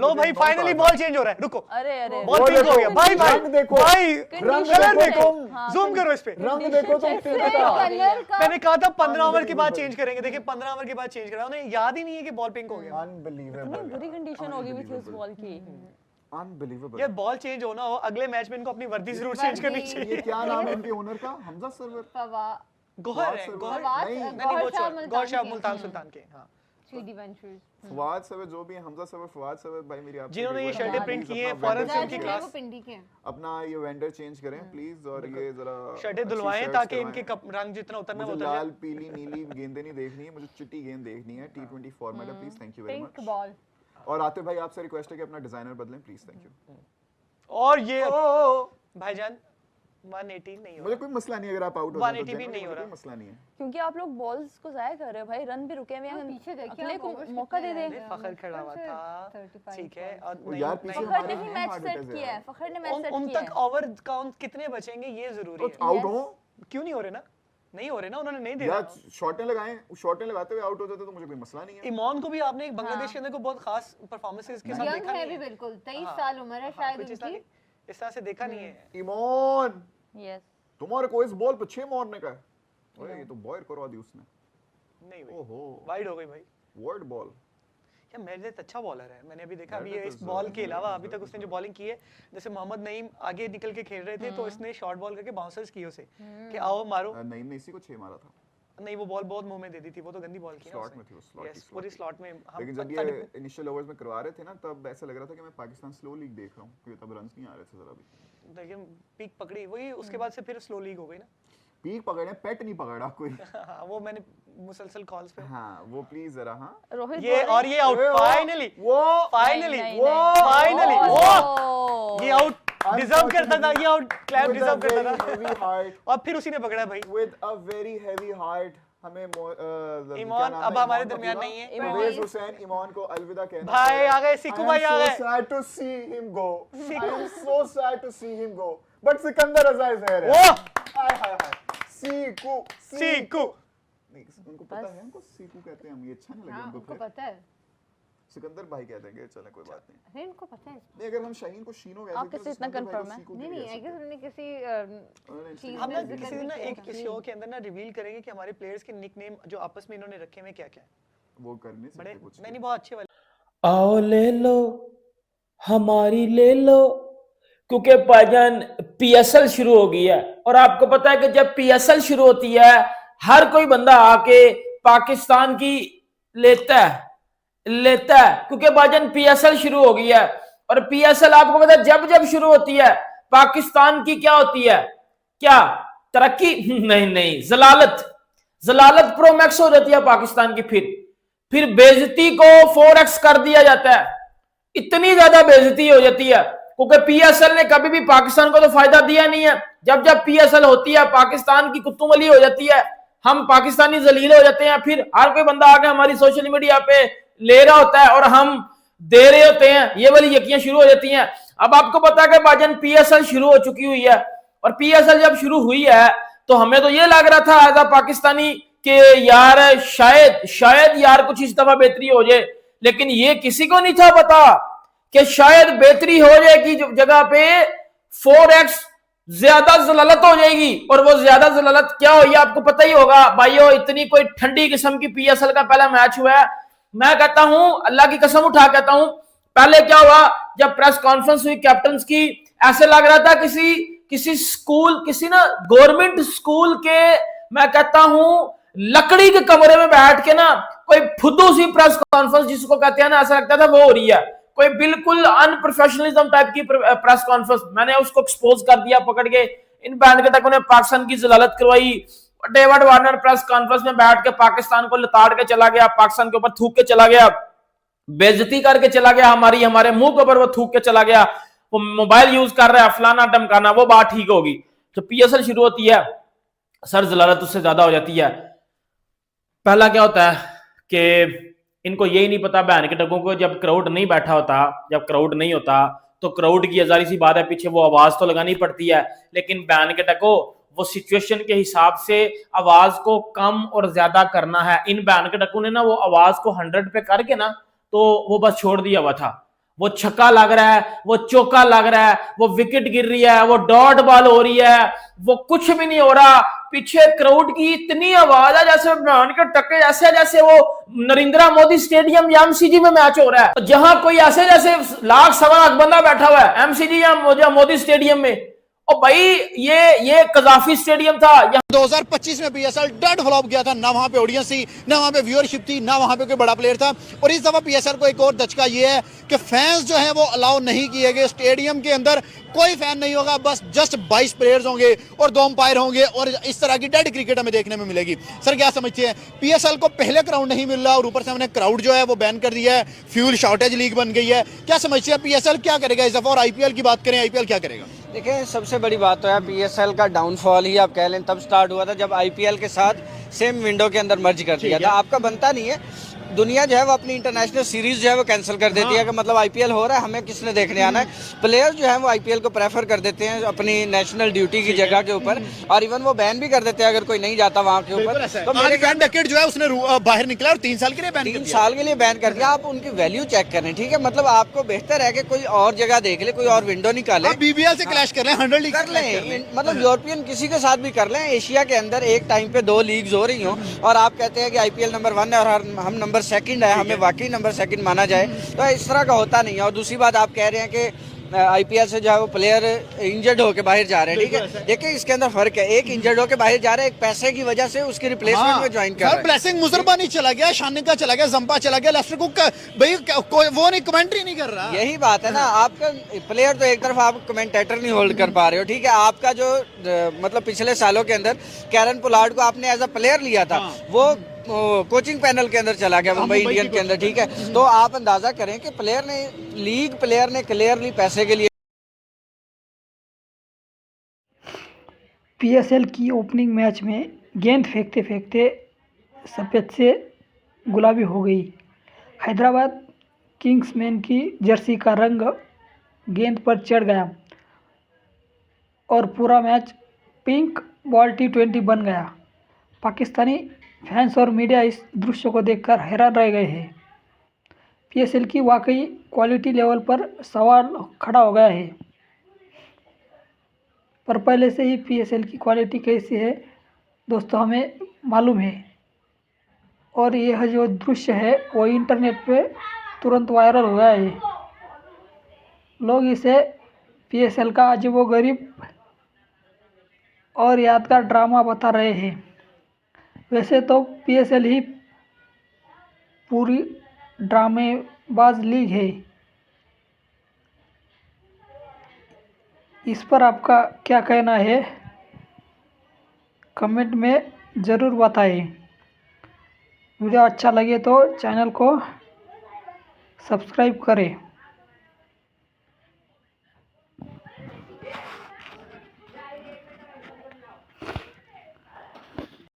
लो भाई finally ball change हो रहा है, रुको अरे बॉल पिंक हो गया भाई भाई रंग देखो, भाई रंग कलर देखो, देखो, जूम करो इस पे। रंग देखो तुम पिंक का। मैंने कहा था 15 ओवर के बाद चेंज करेंगे, देखिए 15 ओवर के बाद चेंज करा, उन्हें याद ही नहीं है कि बॉल पिंक हो गया। अनबिलीवेबल, बुरी कंडीशन होगी भी थी उस बॉल की। अनबिलीवेबल। ये बॉल चेंज होना हो, अगले मैच में इनको अपनी वर्दी जरूर चेंज करनी ये चाहिए। क्या नाम है इनके ओनर का? हमजा सरवर, गौहर है, गौहर नहीं, वो गौहर शाह मुल्तान सुल्तान के। हाँ फवाद सवर जो भी है, हमजा सवर, फवाद सवर भाई मेरी आपसे जिन्होंने ये रिक्वेस्ट है, शर्टें प्रिंट please की हैं अपना फॉरेन vendor से change उनकी करें। क्लास अपना ये वेंडर चेंज करें प्लीज, और ये जरा शर्टें अच्छी धुलवाएं shirts ताकि करवाएं। इनके रंग जितना उतरना वो मुझे उतर जाए। लाल पीली नीली गेंदें नहीं देखनी है, मुझे चिट्टी गेंद देखनी है। T20 फॉर्मेट है, please thank you very much. Ball और आतिफ भाई आपसे रिक्वेस्ट है कि अपना डिजाइनर बदलें प्लीज, थैंक यू। और ये भाईजान 180 नहीं हो मुझे कोई मसला नहीं है अगर आप आउट हो 180 भी नहीं हो रहा, कोई मसला नहीं है। क्योंकि आप लोग बॉल्स को जाया कर रहे हो भाई, रन भी रुके हुए हैं, पीछे देखिए, अगले आप को overs मौका दे कितने दे। हैं? फखर खड़ा हुआ था, ठीक है। और और यार पीछे फखर हमारे ने भी हैं मैच hard सेट hitters किया यार। है, फखर ने मैच सेट उन किया तक है। ओवर काउंट कितने बचेंगे ये जरूरी तो है। आउट हो क्यों नहीं हो रहे ना, नहीं हो रहे ना, उन्होंने नहीं यार, दिया। शॉटें लगाएं, शॉटें लगाते हुए आउट हो जाते तो मुझे कोई मसला नहीं है। ईमान को भी आपने एक बांग्लादेश के अंदर को बहुत खास परफॉर्मेंसेस के साथ यंग देखा है नहीं भी है। बिल्कुल, 23 हाँ, साल उम्र है शायद कुछ इस तरह उनकी। के- इस तरह से देखा नहीं है। ईमान यस तुम्हारे को इस बॉल पे 6 मारने का है। ओए ये तो बॉयर करवा दी उसने। नहीं भाई, ओहो वाइड हो गई भाई। Word ball. यार मेहरत अच्छा बॉलर है, मैंने अभी देखा अभी मेहरत इस तो बॉल जरूर के है, अलावा मेहरत अभी तो तक उसने जो बॉलिंग की है, जैसे मोहम्मद नईम आगे निकल के खेल रहे थे तो इसने शॉर्ट बॉल करके बाउंसर्स किए उसे कि आओ मारो। नहीं नहीं, इसी को 6 मारा था। नहीं वो बॉल बहुत मुंह में दे दी थी, वो तो गंदी बॉल की ना स्लॉट उसने। में थी वो, स्लॉट Yes, की पूरी स्लॉट स्लॉट में हम लेकिन जब पता ये इनिशियल ओवर्स में करवा रहे थे ना, तब ऐसा लग रहा था कि मैं पाकिस्तान स्लो लीग देख रहा हूँ, क्योंकि तब रन्स नहीं आ रहे थे जरा भी। नहीं, लेकिन पीक पकड़ी वही, उसके बाद से फिर स्लो लीग हो गई ना। पीक पकड़े, पेट नहीं पकड़ा कोई। हाँ, वो मैंने मुसलसल कॉल्स पे हाँ वो प्लीज जरा। हाँ रोहित ये और ये आउट फाइनली, वो फाइनली नहीं, वो नहीं, फाइनली नहीं। वो ये आउट डिजर्व करता था, ये out clap with a deserve करता very था heavy heart, और फिर उसी ने पकड़ा भाई। with a very heavy heart हमें ईमान अब हमारे दरमियान नहीं है। परवेज हुसैन ईमान को अलविदा कहना भाई आ गए, सिक्कू भाई आ गए। so sad to see him go. I am so sad to see him go. But Sikandar Raza is here. वो हाय हाय हाय। सीकू सिक्कू नहीं, उनको पता है, उनको सीकू कहते हैं हम, ये अच्छा नहीं लगे हाँ, उनको उनको फिर। पता है। सिकंदर भाई कह देंगे, चले कोई बात नहीं। अरे इनको पता है। नहीं अगर हम शाहीन को शीनो कहते आप कैसे इतना confirm है? नहीं आई गेस उन्होंने किसी चीज हम ना में जिक्र किसी दिन ना किया एक था। शो के अंदर ना रिवील करेंगे कि हमारे प्लेयर्स के निकनेम जो आपस में इन्होंने रखे हुए क्या क्या है। वो करने से बड़े कुछ नहीं बहुत अच्छे वाले। आओ ले लो हमारी ले लो, क्योंकि भाईजान पीएसएल शुरू हो गई है। और आपको पता है कि जब पीएसएल शुरू होती है हर कोई बंदा आके पाकिस्तान की लेता है क्योंकि भाईजान पीएसएल शुरू हो गई है। और पीएसएल आपको पता है जब जब शुरू होती है पाकिस्तान की क्या होती है, क्या तरक्की नहीं जलालत प्रो मैक्स हो जाती है पाकिस्तान की। फिर बेइज्जती को 4x कर दिया जाता है, इतनी ज्यादा बेइज्जती हो जाती है क्योंकि पीएसएल ने कभी भी पाकिस्तान को तो फायदा दिया नहीं है। जब पीएसएल होती है पाकिस्तान की कुत्तुमली हो जाती है, हम पाकिस्तानी जलील हो जाते हैं। फिर हर कोई बंदा आके हमारी सोशल मीडिया पे ले रहा होता है और हम दे रहे होते हैं, ये वाली यकियां शुरू हो जाती हैं। अब आपको पता है कि भाईजान पीएसएल शुरू हो चुकी हुई है और पीएसएल जब शुरू हुई है तो हमें तो ये लग रहा था एज अ पाकिस्तानी कि यार शायद यार कुछ इस दफा बेहतरी हो जाए, लेकिन ये किसी को नहीं था पता कि शायद बेहतरी हो जाएगी जगह पे 4x ज्यादा जलालत हो जाएगी। और वो ज्यादा जलालत क्या हुई आपको पता ही होगा भाइयों, इतनी कोई ठंडी किस्म की पीएसएल का पहला मैच हुआ है। मैं कहता हूं, अल्लाह की कसम उठा कहता हूं, पहले क्या हुआ जब प्रेस कॉन्फ्रेंस हुई कैप्टन की, ऐसे लग रहा था किसी स्कूल, किसी ना गवर्नमेंट स्कूल के, मैं कहता हूं लकड़ी के कमरे में बैठ के ना कोई फुद्दू सी प्रेस कॉन्फ्रेंस जिसको कहते हैं ना, ऐसा लगता था वो हो रही है। कोई बिल्कुल अनप्रोफेशनलिज्म टाइप की प्रेस कॉन्फ्रेंस। मैंने उसको एक्सपोज कर दिया पकड़ के। इन बैंड के तक ने पाकिस्तान की जलालत करवाई। डेविड वार्नर प्रेस कॉन्फ्रेंस में बैठ के पाकिस्तान को लताड़ के चला गया, पाकिस्तान के ऊपर थूक के चला गया, बेइज्जती करके चला गया, हमारे मुंह के ऊपर वो थूक के चला गया, वो मोबाइल यूज कर रहा है, फलाना टमकाना, वो बात ठीक होगी। तो पीएसएल शुरू होती है सर जलालत उससे ज्यादा हो जाती है। पहला क्या होता है कि इनको यही नहीं पता बहन के टकों को, जब क्राउड नहीं बैठा होता, जब क्राउड नहीं होता तो क्राउड की जारी सी बात है पीछे वो आवाज तो लगानी पड़ती है, लेकिन बहन के टको वो सिचुएशन के हिसाब से आवाज को कम और ज्यादा करना है। इन बहन के टकों ने ना वो आवाज को 100 पे करके ना तो वो बस छोड़ दिया हुआ था। वो छक्का लग रहा है, वो चौका लग रहा है, वो विकेट गिर रही है, वो डॉट बॉल हो रही है, वो कुछ भी नहीं हो रहा। पीछे क्राउड की इतनी आवाज है जैसे मान के टक्के, ऐसे जैसे वो नरेंद्र मोदी स्टेडियम या एमसीजी में मैच हो रहा है, जहां कोई ऐसे जैसे लाख सवा लाख बंदा बैठा हुआ है एमसीजी या मोदी स्टेडियम में। और भाई ये कजाफी स्टेडियम था। 2025 में पीएसएल डेड फ्लॉप गया था, ना वहां पे ऑडियंस थी, ना वहां पे व्यूअरशिप थी, ना वहां पे कोई बड़ा प्लेयर था। और इस दफा पीएसएल को एक और दचका ये है कि फैंस जो हैं वो अलाउ नहीं किए गए। स्टेडियम के अंदर कोई फैन नहीं होगा, बस जस्ट 22 प्लेयर्स होंगे और 2 अंपायर होंगे, और इस तरह की डेड क्रिकेट हमें देखने में मिलेगी। सर क्या समझते हैं, पीएसएल को पहले क्राउड नहीं मिल रहा और ऊपर से हमने क्राउड जो है वो बैन कर दिया है, फ्यूल शॉर्टेज लीग बन गई है, क्या समझते हैं पीएसएल क्या करेगा इस दफा? और आईपीएल की बात करें, आईपीएल क्या करेगा? देखिए, सबसे बड़ी बात तो है पीएसएल का डाउनफॉल ही आप कह लें तब स्टार्ट हुआ था जब आईपीएल के साथ सेम विंडो के अंदर मर्ज कर दिया था। आपका बनता नहीं है, दुनिया जो है वो अपनी इंटरनेशनल सीरीज जो है वो कैंसिल कर देती है कि मतलब आईपीएल हो रहा है, हमें किसने देखने आना है। प्लेयर्स जो है वो आईपीएल को प्रेफर कर देते हैं अपनी नेशनल ड्यूटी की जगह के ऊपर, और इवन वो बैन भी कर देते हैं अगर कोई नहीं जाता वहां के ऊपर। तो मेरे डकेट जो है उसने बाहर निकला और 3 साल के लिए बैन कर 3 दिया। साल के लिए बैन कर दिया। आप उनकी वैल्यू चेक करें, ठीक है, मतलब आपको बेहतर है कि कोई और जगह देख ले, कोई और विंडो निकाले। बीबीएल से क्लैश कर लें, 100 लीग कर लें, मतलब यूरोपियन किसी के साथ भी कर लें। एशिया के अंदर एक टाइम पे 2 लीग्स हो रही हो और आप कहते हैं कि आईपीएल नंबर 1 है और हम नंबर 2 है, हमें वाकई नंबर 2 माना जाए, तो इस तरह का होता नहीं है। और दूसरी बात, आप कह रहे हैं कि आईपीएल से जो है वो प्लेयर इंजर्ड होकर बाहर जा रहे हैं, ठीक है। देखिए इसके अंदर फर्क है, एक इंजर्ड होकर बाहर जा रहा है, एक पैसे की वजह से उसकी रिप्लेसमेंट में ज्वाइन कर रहा है। ब्लेसिंग मुजरबानी चला गया, शानिका चला गया, जंपा चला गया, लेस्टर कुक भाई वो नहीं कमेंट्री नहीं कर रहा। यही बात है ना, आपका प्लेयर तो एक तरफ आप कमेंटेटर नहीं होल्ड कर पा रहे हो, ठीक है। आपका जो मतलब पिछले सालों के अंदर कैरन पोलार्ड को आपने एज अ प्लेयर लिया था, वो कोचिंग पैनल के अंदर चला गया मुंबई इंडियन के अंदर, ठीक है। तो आप अंदाजा करें कि प्लेयर ने क्लियरली पैसे के लिए। पीएसएल की ओपनिंग मैच में गेंद फेंकते फेंकते सफ़ेद से गुलाबी हो गई। हैदराबाद किंग्समैन की जर्सी का रंग गेंद पर चढ़ गया और पूरा मैच पिंक बॉल T20 बन गया। पाकिस्तानी फैंस और मीडिया इस दृश्य को देखकर हैरान रह गए हैं। पीएसएल की वाकई क्वालिटी लेवल पर सवाल खड़ा हो गया है, पर पहले से ही पीएसएल की क्वालिटी कैसी है दोस्तों हमें मालूम है। और यह जो दृश्य है वो इंटरनेट पे तुरंत वायरल हो गया है। लोग इसे पीएसएल का अजीबोगरीब और यादगार ड्रामा बता रहे हैं। वैसे तो पीएसएल ही पूरी ड्रामेबाज लीग है। इस पर आपका क्या कहना है, कमेंट में ज़रूर बताएं। वीडियो अच्छा लगे तो चैनल को सब्सक्राइब करें।